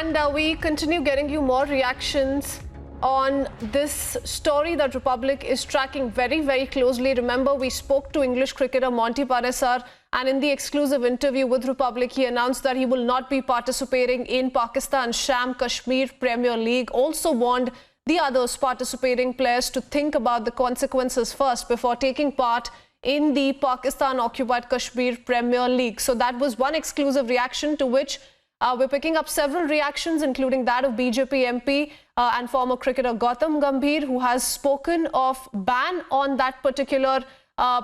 And we continue getting you more reactions on this story that Republic is tracking very, very closely. Remember, we spoke to English cricketer Monty Panesar, and in the exclusive interview with Republic, he announced that he will not be participating in Pakistan's Sham Kashmir Premier League. Also warned the others participating players to think about the consequences first before taking part in the Pakistan-occupied Kashmir Premier League. So that was one exclusive reaction, to which we're picking up several reactions, including that of BJP MP and former cricketer Gautam Gambhir, who has spoken of ban on that particular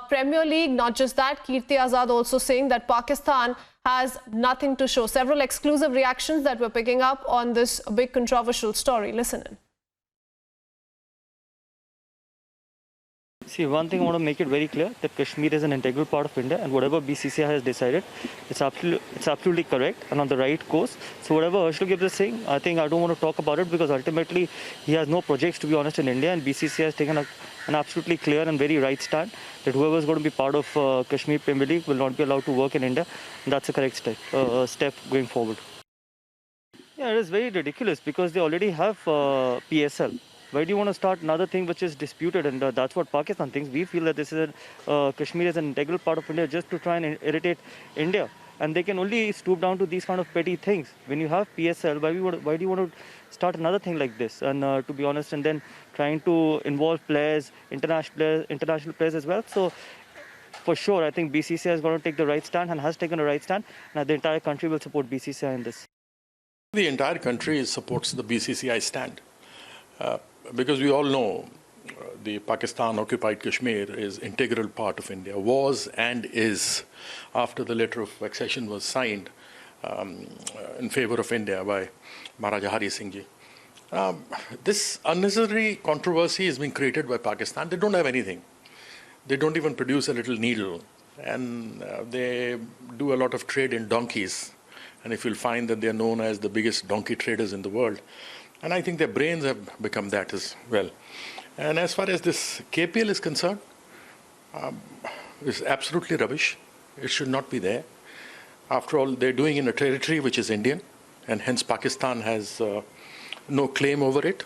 Premier League. Not just that, Kirti Azad also saying that Pakistan has nothing to show. Several exclusive reactions that we're picking up on this big controversial story. Listen in. See, one thing I want to make it very clear, that Kashmir is an integral part of India, and whatever BCCI has decided, it's absolutely correct and on the right course. So whatever Harshal Gibbs is saying, I think I don't want to talk about it, because ultimately he has no projects, to be honest, in India, and BCCI has taken an absolutely clear and very right stand that whoever is going to be part of Kashmir Premier League will not be allowed to work in India, and that's a correct step going forward. Yeah, it is very ridiculous, because they already have PSL. Why do you want to start another thing which is disputed? And that's what Pakistan thinks. We feel that this is Kashmir is an integral part of India, just to try and irritate India. And they can only stoop down to these kind of petty things. When you have PSL, why do you want to start another thing like this? And to be honest, and then trying to involve players, international players as well. So for sure, I think BCCI is going to take the right stand and has taken the right stand. And the entire country will support BCCI in this. The entire country supports the BCCI stand. Because we all know the Pakistan-occupied Kashmir is an integral part of India, was and is, after the letter of accession was signed in favor of India by Maharaja Hari Singh Ji. This unnecessary controversy is being created by Pakistan. They don't have anything. They don't even produce a little needle. And they do a lot of trade in donkeys. And if you'll find that they're known as the biggest donkey traders in the world. And I think their brains have become that as well. And as far as this KPL is concerned, it's absolutely rubbish. It should not be there. After all, they're doing in a territory which is Indian, and hence Pakistan has no claim over it.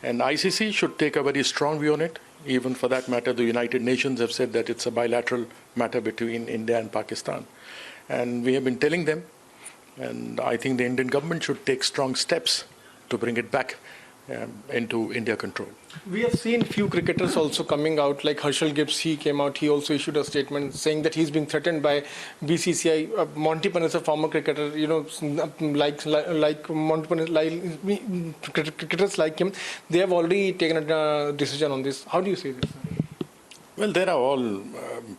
And ICC should take a very strong view on it. Even for that matter, the United Nations have said that it's a bilateral matter between India and Pakistan. And we have been telling them, and I think the Indian government should take strong steps to bring it back into India control. We have seen few cricketers also coming out, like Harshal Gibbs. He came out, he also issued a statement saying that he's being threatened by BCCI. Monty Panesar, former cricketer, like Monty Panesar, cricketers like him, they have already taken a decision on this. How do you see this? Well, there are all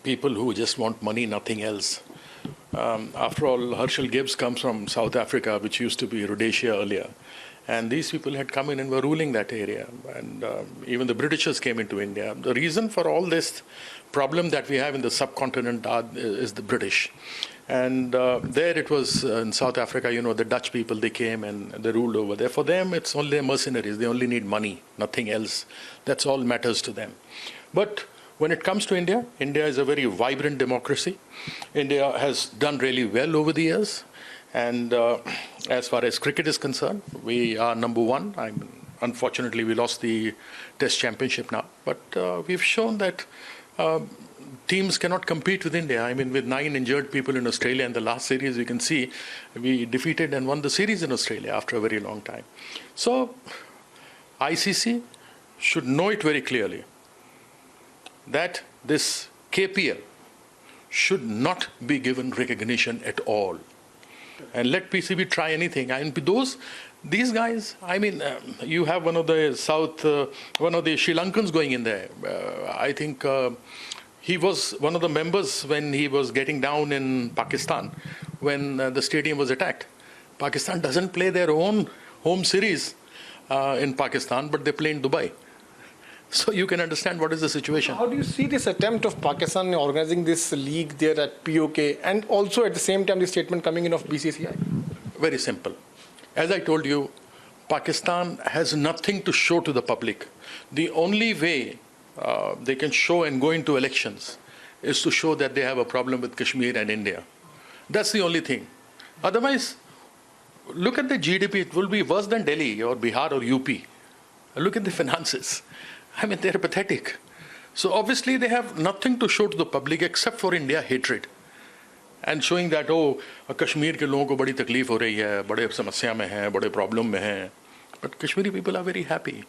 people who just want money, nothing else. After all, Harshal Gibbs comes from South Africa, which used to be Rhodesia earlier. And these people had come in and were ruling that area. And even the Britishers came into India. The reason for all this problem that we have in the subcontinent is the British. And there it was in South Africa, the Dutch people, they came and they ruled over there. For them, it's only mercenaries. They only need money, nothing else. That's all matters to them. But when it comes to India, India is a very vibrant democracy. India has done really well over the years. And as far as cricket is concerned, we are number one. Unfortunately, we lost the Test Championship now. But we've shown that teams cannot compete with India. I mean, with 9 injured people in Australia in the last series, you can see we defeated and won the series in Australia after a very long time. So ICC should know it very clearly that this KPL should not be given recognition at all. And let PCB try anything. And these guys, you have one of the Sri Lankans going in there. I think he was one of the members when he was getting down in Pakistan, when the stadium was attacked. Pakistan doesn't play their own home series in Pakistan, but they play in Dubai. So you can understand what is the situation. How do you see this attempt of Pakistan organizing this league there at PoK, and also at the same time the statement coming in of BCCI? Very simple. As I told you, Pakistan has nothing to show to the public. The only way they can show and go into elections is to show that they have a problem with Kashmir and India. That's the only thing. Otherwise, look at the GDP, it will be worse than Delhi or Bihar or UP. Look at the finances. I mean, they're pathetic. So obviously they have nothing to show to the public except for India hatred. And showing that, oh, Kashmir के लोगों को बड़ी तकलीफ हो रही है, बड़े समस्या में हैं, बड़े प्रॉब्लम में हैं. But Kashmiri people are very happy.